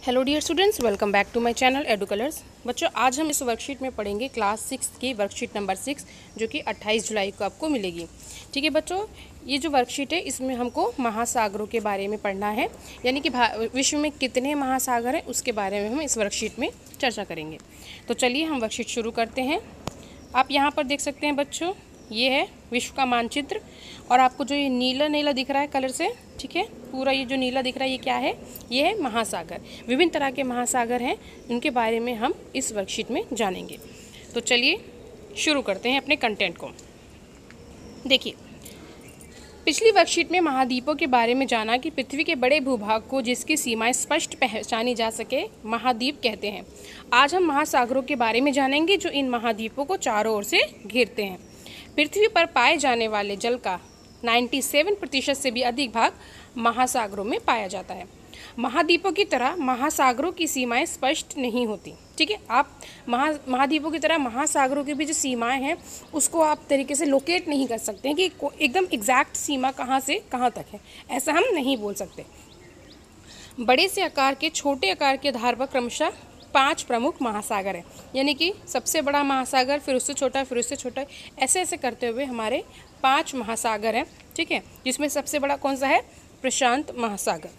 Hello dear students, welcome back to my channel Edu Colours. बच्चों, आज हम इस वर्कशीट में पढ़ेंगे क्लास 6 की वर्कशीट नंबर 6, जो कि 28 जुलाई को आपको मिलेगी। ठीक है बच्चों, ये जो वर्कशीट है इसमें हमको महासागरों के बारे में पढ़ना है, यानी कि विश्व में कितने महासागर हैं उसके बारे में हम इस वर्कशीट में चर्चा करेंगे। तो चलिए हम वर्कशीट शुरू करते हैं। आप यहाँ पर देख सकते हैं बच्चों, ये है विश्व का मानचित्र, और आपको जो ये नीला नीला दिख रहा है कलर से, ठीक है, पूरा ये जो नीला दिख रहा है ये क्या है? ये है महासागर। विभिन्न तरह के महासागर हैं, उनके बारे में हम इस वर्कशीट में जानेंगे। तो चलिए शुरू करते हैं अपने कंटेंट को। देखिए, पिछली वर्कशीट में महाद्वीपों के बारे में जाना कि पृथ्वी के बड़े भूभाग को जिसकी सीमाएं स्पष्ट पहचानी जा सके महाद्वीप कहते हैं। आज हम महासागरों के बारे में जानेंगे जो इन महाद्वीपों को चारों ओर से घेरते हैं। पृथ्वी पर पाए जाने वाले जल का 97% से भी अधिक भाग महासागरों में पाया जाता है। महाद्वीपों की तरह महासागरों की सीमाएं स्पष्ट नहीं होती। ठीक है, आप महाद्वीपों की तरह महासागरों की भी जो सीमाएं हैं उसको आप तरीके से लोकेट नहीं कर सकते हैं कि एकदम एग्जैक्ट सीमा कहाँ से कहाँ तक है, ऐसा हम नहीं बोल सकते। बड़े से आकार के छोटे आकार के आधार पर क्रमशः 5 प्रमुख महासागर हैं, यानी कि सबसे बड़ा महासागर, फिर उससे छोटा, फिर उससे छोटा, ऐसे ऐसे करते हुए हमारे 5 महासागर हैं। ठीक है, जिसमें सबसे बड़ा कौन सा है? प्रशांत महासागर।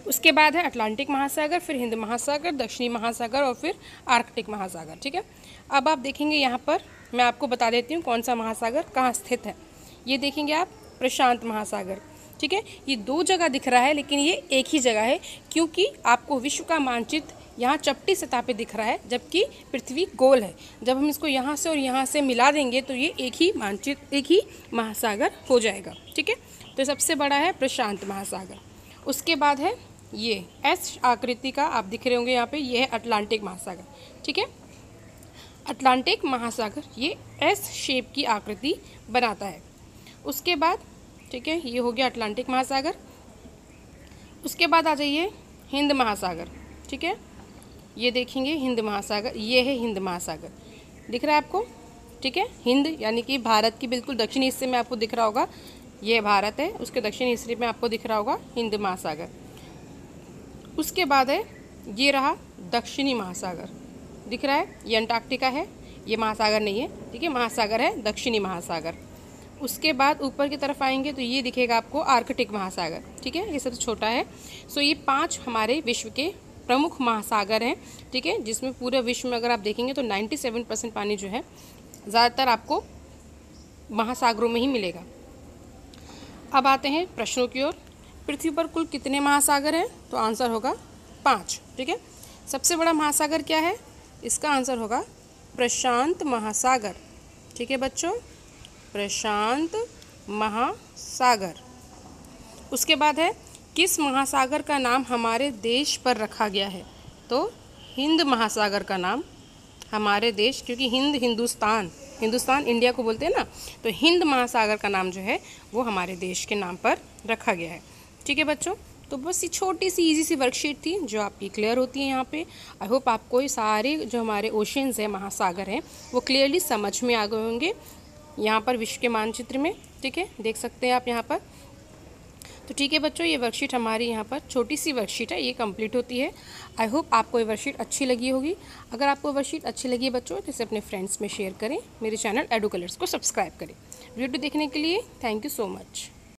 उसके बाद है अटलांटिक महासागर, फिर हिंद महासागर, दक्षिणी महासागर और फिर आर्कटिक महासागर। ठीक है, अब आप देखेंगे यहाँ पर मैं आपको बता देती हूँ कौन सा महासागर कहाँ स्थित है। ये देखेंगे आप, प्रशांत महासागर। ठीक है, ये 2 जगह दिख रहा है लेकिन ये एक ही जगह है, क्योंकि आपको विश्व का मानचित्र यहाँ चपटी सतह पे दिख रहा है जबकि पृथ्वी गोल है। जब हम इसको यहाँ से और यहाँ से मिला देंगे तो ये एक ही मानचित्र, एक ही महासागर हो जाएगा। ठीक है, तो सबसे बड़ा है प्रशांत महासागर। उसके बाद है ये एस आकृति का, आप दिख रहे होंगे यहाँ पे, ये है अटलांटिक महासागर। ठीक है, अटलांटिक महासागर ये एस शेप की आकृति बनाता है। उसके बाद, ठीक है, ये हो गया अटलांटिक महासागर। उसके बाद आ जाइए हिंद महासागर। ठीक है, ये देखेंगे हिंद महासागर, ये है हिंद महासागर, दिख रहा है आपको? ठीक है, हिंद यानी कि भारत की बिल्कुल दक्षिणी हिस्से में आपको दिख रहा होगा, ये भारत है, उसके दक्षिणी हिस्से में आपको दिख रहा होगा हिंद महासागर। उसके बाद है ये रहा दक्षिणी महासागर, दिख रहा है, ये अंटार्कटिका है, ये महासागर नहीं है। ठीक है, महासागर है दक्षिणी महासागर। उसके बाद ऊपर की तरफ आएंगे तो ये दिखेगा आपको आर्कटिक महासागर। ठीक है, ये सबसे छोटा है। सो ये 5 हमारे विश्व के प्रमुख महासागर हैं। ठीक है, जिसमें पूरे विश्व में अगर आप देखेंगे तो 97% पानी जो है ज़्यादातर आपको महासागरों में ही मिलेगा। अब आते हैं प्रश्नों की ओर। पृथ्वी पर कुल कितने महासागर हैं? तो आंसर होगा 5। ठीक है, सबसे बड़ा महासागर क्या है? इसका आंसर होगा प्रशांत महासागर। ठीक है बच्चों, प्रशांत महासागर। उसके बाद है किस महासागर का नाम हमारे देश पर रखा गया है? तो हिंद महासागर का नाम हमारे देश, क्योंकि हिंदुस्तान इंडिया को बोलते हैं ना, तो हिंद महासागर का नाम जो है वो हमारे देश के नाम पर रखा गया है। ठीक है बच्चों, तो बस ये छोटी सी इजी सी वर्कशीट थी जो आपकी क्लियर होती है यहाँ पे। आई होप आपको ये सारे जो हमारे ओशंस हैं, महासागर हैं, वो क्लियरली समझ में आ गए होंगे यहाँ पर विश्व के मानचित्र में। ठीक है, देख सकते हैं आप यहाँ पर। तो ठीक है बच्चों, ये वर्कशीट हमारी यहाँ पर छोटी सी वर्कशीट है, ये कंप्लीट होती है। आई होप आपको ये वर्कशीट अच्छी लगी होगी। अगर आपको वर्कशीट अच्छी लगी है बच्चों, तो इसे अपने फ्रेंड्स में शेयर करें। मेरे चैनल एडू कलर्स को सब्सक्राइब करें। वीडियो देखने के लिए थैंक यू सो मच।